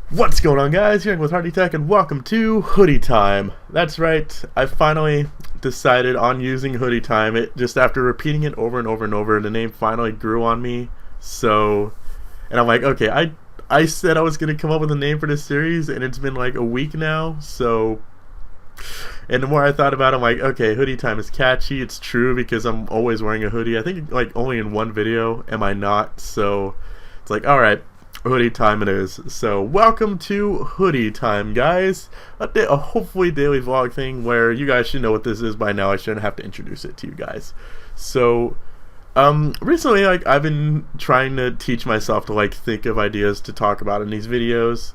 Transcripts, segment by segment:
What's going on, guys? Here with Hoodie Tech, and welcome to Hoodie Time. That's right, I finally decided on using Hoodie Time. It just after repeating it over and over and over, the name finally grew on me. And I'm like, okay, I said I was gonna come up with a name for this series, and it's been like a week now. And the more I thought about it, I'm like, okay, Hoodie Time is catchy. It's true because I'm always wearing a hoodie. I think like only in one video am I not. So it's like, all right. Hoodie time it is. So welcome to Hoodie Time, guys. A hopefully daily vlog thing where you guys should know what this is by now. I shouldn't have to introduce it to you guys. Recently, like, I've been trying to teach myself to like think of ideas to talk about in these videos,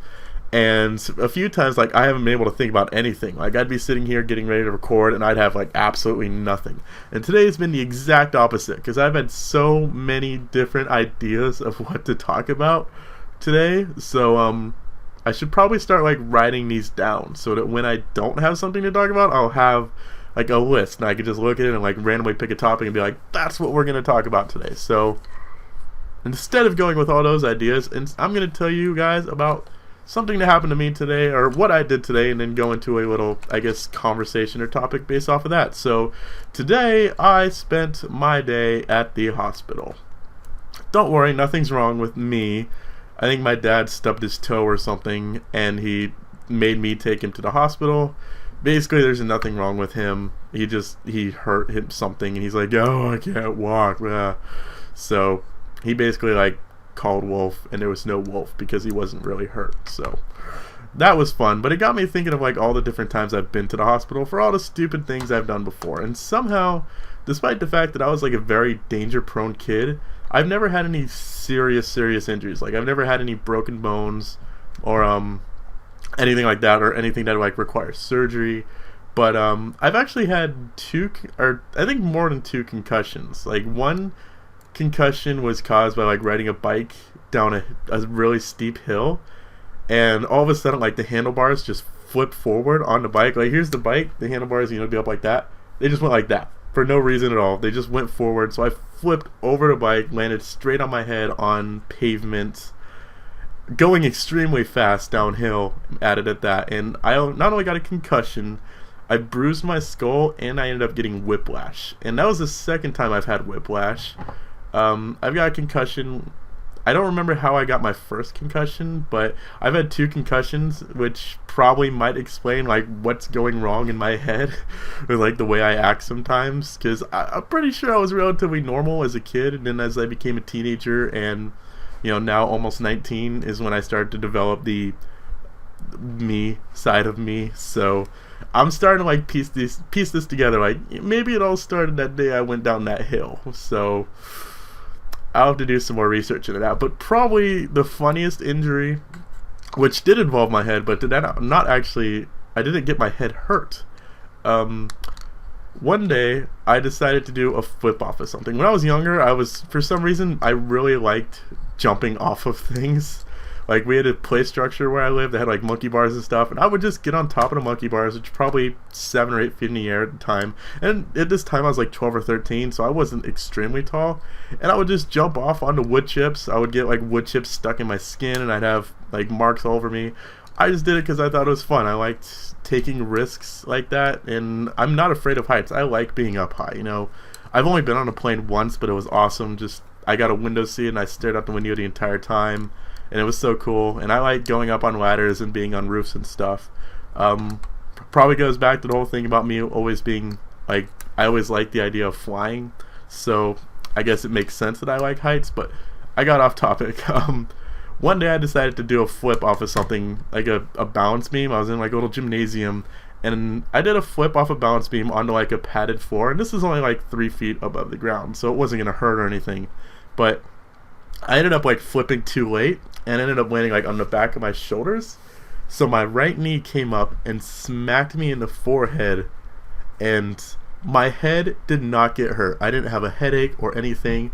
and a few times like I haven't been able to think about anything. Like I'd be sitting here getting ready to record and I'd have like absolutely nothing. And today has been the exact opposite because I've had so many different ideas of what to talk about today. I should probably start like writing these down so that when I don't have something to talk about, I'll have like a list and I can just look at it and like randomly pick a topic and be like, that's what we're going to talk about today. So instead of going with all those ideas, I'm going to tell you guys about something that happened to me today, or what I did today, and then go into a little, I guess, conversation or topic based off of that. So today I spent my day at the hospital. Don't worry, nothing's wrong with me. I think my dad stubbed his toe or something, and he made me take him to the hospital. Basically, there's nothing wrong with him. He hurt him something, and he's like, oh, I can't walk. Yeah. So he basically like called Wolf, and there was no Wolf because he wasn't really hurt. So that was fun, but it got me thinking of like all the different times I've been to the hospital for all the stupid things I've done before. And somehow, despite the fact that I was like a very danger-prone kid, I've never had any serious injuries. Like I've never had any broken bones or anything like that, or anything that like requires surgery. But I've actually had I think more than two concussions. Like one concussion was caused by like riding a bike down a really steep hill, and all of a sudden like the handlebars just flipped forward on the bike. Like here's the bike, the handlebars, be up like that. They just went like that for no reason at all. They just went forward, so I flipped over the bike, landed straight on my head on pavement, going extremely fast downhill, added at that, and I not only got a concussion, I bruised my skull, and I ended up getting whiplash. And that was the second time I've had whiplash. I've got a concussion. I don't remember how I got my first concussion, but I've had two concussions, which probably might explain like what's going wrong in my head or like the way I act sometimes, because I'm pretty sure I was relatively normal as a kid, and then as I became a teenager and now almost 19 is when I started to develop the me side of me. So I'm starting to like piece this together. Like maybe it all started that day I went down that hill. So I'll have to do some more research into that. But probably the funniest injury, which did involve my head, but I didn't get my head hurt. One day I decided to do a flip off of something. When I was younger, for some reason I really liked jumping off of things. Like we had a play structure where I lived that had like monkey bars and stuff, and I would just get on top of the monkey bars, which probably 7 or 8 feet in the air at the time. And at this time I was like 12 or 13, so I wasn't extremely tall. And I would just jump off onto wood chips. I would get like wood chips stuck in my skin, and I'd have like marks all over me. I just did it because I thought it was fun. I liked taking risks like that, and I'm not afraid of heights. I like being up high. I've only been on a plane once, but it was awesome. I got a window seat and I stared out the window the entire time, and it was so cool. And I like going up on ladders and being on roofs and stuff. Probably goes back to the whole thing about me always being like, I always liked the idea of flying, so I guess it makes sense that I like heights. But I got off topic. One day I decided to do a flip off of something, like a balance beam. I was in like a little gymnasium, and I did a flip off a balance beam onto like a padded floor, and this is only like 3 feet above the ground, so it wasn't gonna hurt or anything. But I ended up like flipping too late, and ended up landing like on the back of my shoulders. So my right knee came up and smacked me in the forehead, and my head did not get hurt. I didn't have a headache or anything,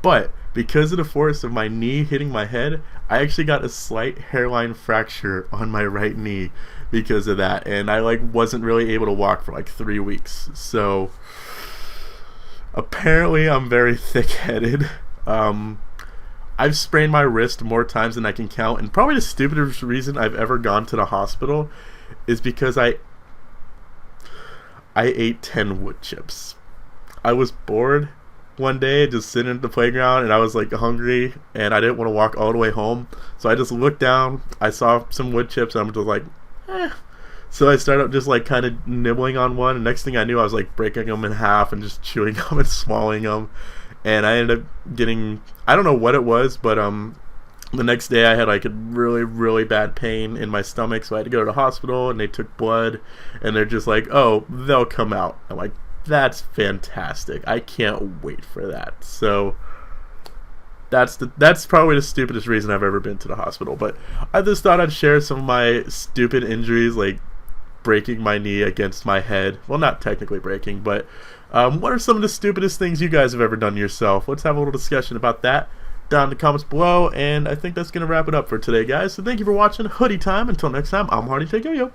but because of the force of my knee hitting my head, I actually got a slight hairline fracture on my right knee because of that, and I like wasn't really able to walk for like 3 weeks. So apparently I'm very thick-headed. I've sprained my wrist more times than I can count, and probably the stupidest reason I've ever gone to the hospital is because I ate 10 wood chips. I was bored one day just sitting at the playground, and I was like hungry, and I didn't want to walk all the way home, so I just looked down, I saw some wood chips, and I'm just like, eh. So I started just like kind of nibbling on one, and next thing I knew I was like breaking them in half and just chewing them and swallowing them, and I ended up getting, I don't know what it was, but the next day I had like a really, really bad pain in my stomach, so I had to go to the hospital, and they took blood, and they're just like, oh, they'll come out. I'm like, that's fantastic. I can't wait for that. So that's probably the stupidest reason I've ever been to the hospital. But I just thought I'd share some of my stupid injuries, like breaking my knee against my head. Well, not technically breaking, but what are some of the stupidest things you guys have ever done to yourself? Let's have a little discussion about that down in the comments below. And I think that's going to wrap it up for today, guys. So thank you for watching Hoodie Time. Until next time, I'm Hardy. Take care, yo.